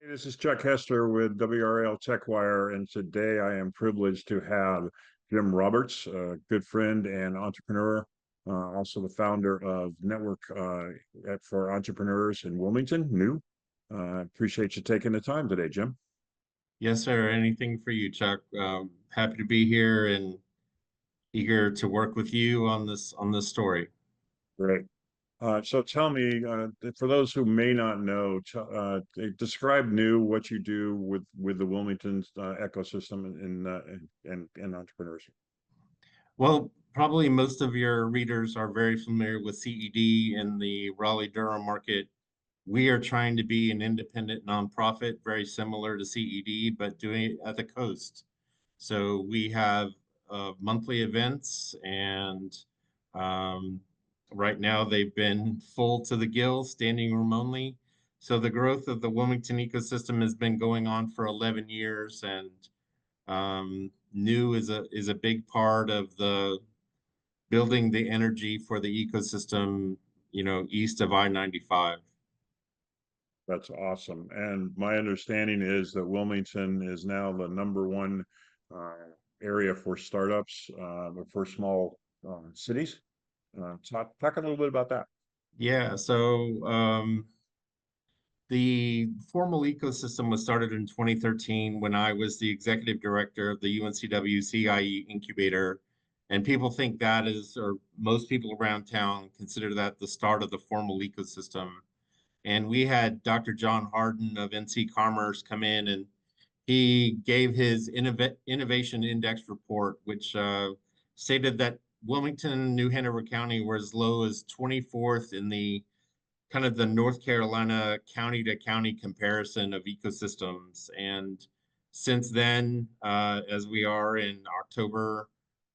Hey, this is Chuck Hester with WRAL TechWire, and today I am privileged to have Jim Roberts, a good friend and entrepreneur, also the founder of Network for Entrepreneurs in Wilmington, new. Appreciate you taking the time today, Jim. Yes, sir. Anything for you, Chuck. Happy to be here and eager to work with you on this story. Great. So tell me, for those who may not know, describe new what you do with the Wilmington ecosystem in entrepreneurship. Well, probably most of your readers are very familiar with CED in the Raleigh-Durham market. We are trying to be an independent nonprofit, very similar to CED, but doing it at the coast. So we have monthly events, and um, right now they've been full to the gills, standing room only. So the growth of the Wilmington ecosystem has been going on for 11 years, and new is a big part of the building the energy for the ecosystem, east of I-95. That's awesome. And my understanding is that Wilmington is now the number one uh, area for startups, for small cities. Talk a little bit about that. Yeah, so the formal ecosystem was started in 2013 when I was the executive director of the UNCW CIE incubator. And people think that is, or most people around town consider that the start of the formal ecosystem. And we had Dr. John Harden of NC Commerce come in, and he gave his innovation index report, which stated that Wilmington, New Hanover County were as low as 24th in the kind of the North Carolina county to county comparison of ecosystems. And since then, as we are in October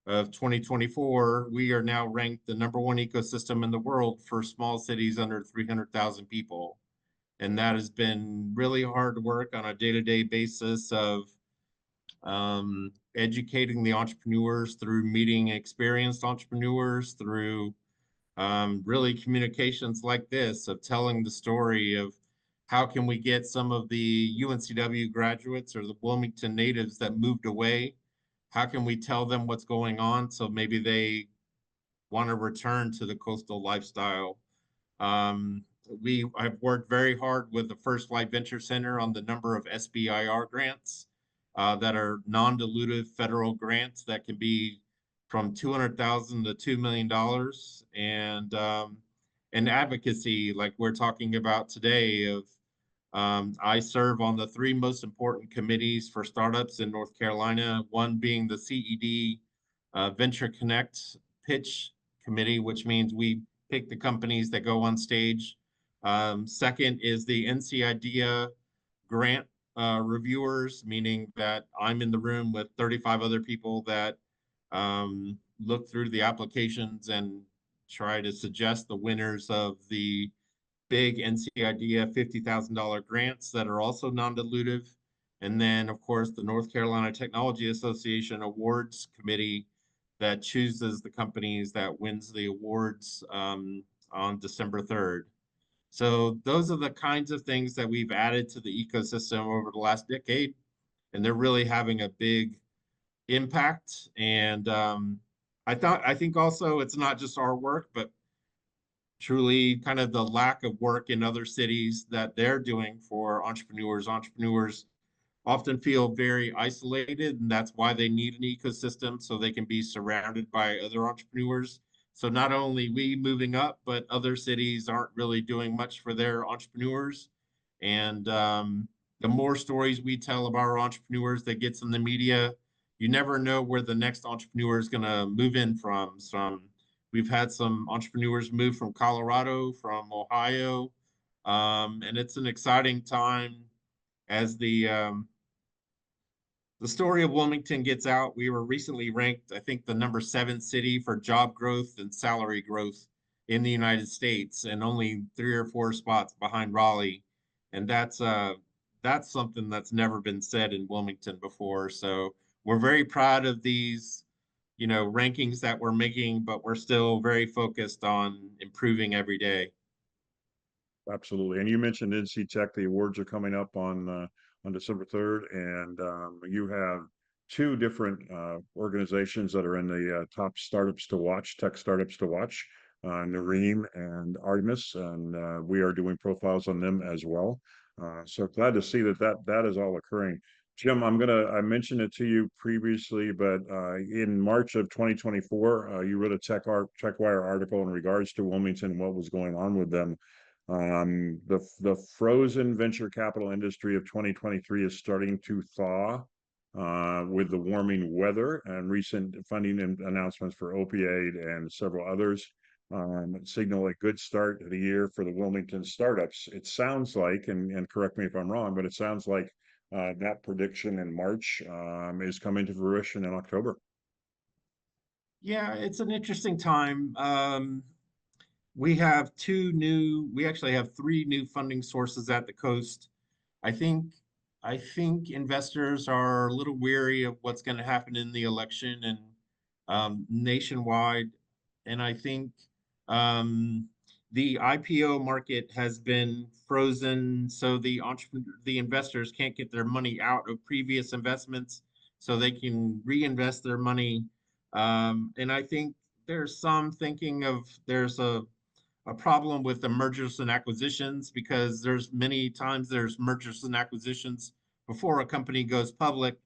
of 2024, we are now ranked the number one ecosystem in the world for small cities under 300,000 people. And that has been really hard work on a day-to-day basis of educating the entrepreneurs through meeting experienced entrepreneurs, through really communications like this of telling the story of how can we get some of the UNCW graduates or the Wilmington natives that moved away, how can we tell them what's going on so maybe they want to return to the coastal lifestyle. We have worked very hard with the First Flight Venture Center on the number of SBIR grants that are non-dilutive federal grants that can be from 200,000 to $2 million, and advocacy like we're talking about today. Of I serve on the three most important committees for startups in North Carolina. One being the CED Venture Connect Pitch Committee, which means we pick the companies that go on stage. Second is the NC IDEA grant reviewers, meaning that I'm in the room with 35 other people that look through the applications and try to suggest the winners of the big NC IDEA $50,000 grants that are also non-dilutive. And then, of course, the North Carolina Technology Association Awards Committee that chooses the companies that wins the awards on December 3rd. So those are the kinds of things that we've added to the ecosystem over the last decade, and they're really having a big impact. And I think also it's not just our work, but truly kind of the lack of work in other cities that they're doing for entrepreneurs. Entrepreneurs often feel very isolated, and that's why they need an ecosystem so they can be surrounded by other entrepreneurs. So not only we moving up, but other cities aren't really doing much for their entrepreneurs. And the more stories we tell about our entrepreneurs that gets in the media, you never know where the next entrepreneur is going to move in from. We've had some entrepreneurs move from Colorado, from Ohio, and it's an exciting time as the story of Wilmington gets out. We were recently ranked, I think, the number 7 city for job growth and salary growth in the United States, and only 3 or 4 spots behind Raleigh. And that's something that's never been said in Wilmington before. So we're very proud of these, rankings that we're making, but we're still very focused on improving every day. Absolutely. And you mentioned NC Tech. The awards are coming up on December 3rd, and you have two different organizations that are in the top startups to watch, tech startups to watch, Nareem and Artemis, and we are doing profiles on them as well. So glad to see that is all occurring. Jim, I mentioned it to you previously, but in March of 2024, you wrote a TechWire article in regards to Wilmington and what was going on with them. The frozen venture capital industry of 2023 is starting to thaw with the warming weather and recent funding announcements for opioid and several others. Signal a good start to the year for the Wilmington startups. It sounds like, and correct me if I'm wrong, but it sounds like that prediction in March is coming to fruition in October. Yeah, it's an interesting time. We actually have three new funding sources at the coast. I think I think investors are a little weary of what's going to happen in the election and nationwide. And I think um, the IPO market has been frozen, so the investors can't get their money out of previous investments, so they can reinvest their money. And I think there's some thinking of there's a problem with the mergers and acquisitions because there's many times there's mergers and acquisitions before a company goes public.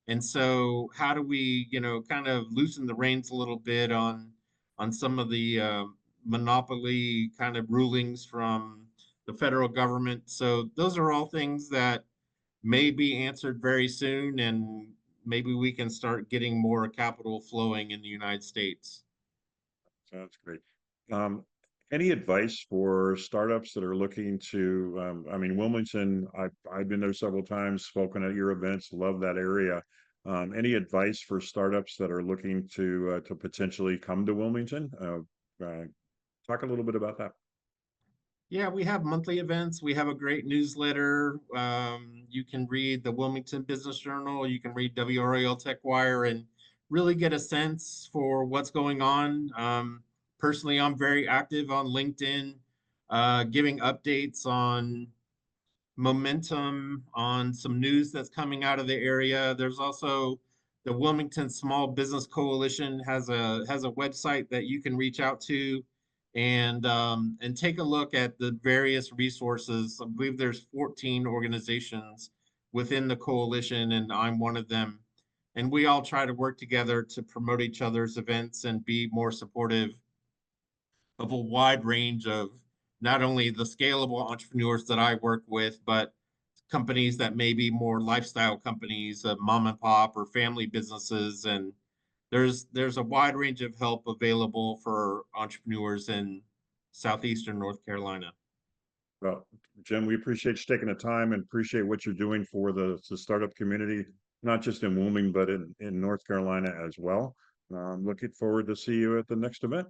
And so how do we, kind of loosen the reins a little bit on some of the monopoly kind of rulings from the federal government? So those are all things that may be answered very soon, and maybe we can start getting more capital flowing in the United States. Sounds great. Um, any advice for startups that are looking to, I mean, Wilmington, I've been there several times, spoken at your events, love that area. Any advice for startups that are looking to potentially come to Wilmington? Talk a little bit about that. Yeah, we have monthly events. We have a great newsletter. You can read the Wilmington Business Journal. You can read WRAL TechWire and really get a sense for what's going on. Personally, I'm very active on LinkedIn, giving updates on momentum, on some news that's coming out of the area. There's also the Wilmington Small Business Coalition has a website that you can reach out to and take a look at the various resources. I believe there's 14 organizations within the coalition, and I'm one of them. And we all try to work together to promote each other's events and be more supportive of a wide range of not only the scalable entrepreneurs that I work with, but companies that may be more lifestyle companies, mom and pop or family businesses. And there's a wide range of help available for entrepreneurs in southeastern North Carolina. Well, Jim, we appreciate you taking the time and appreciate what you're doing for the startup community, not just in Wilmington, but in North Carolina as well. Looking forward to see you at the next event.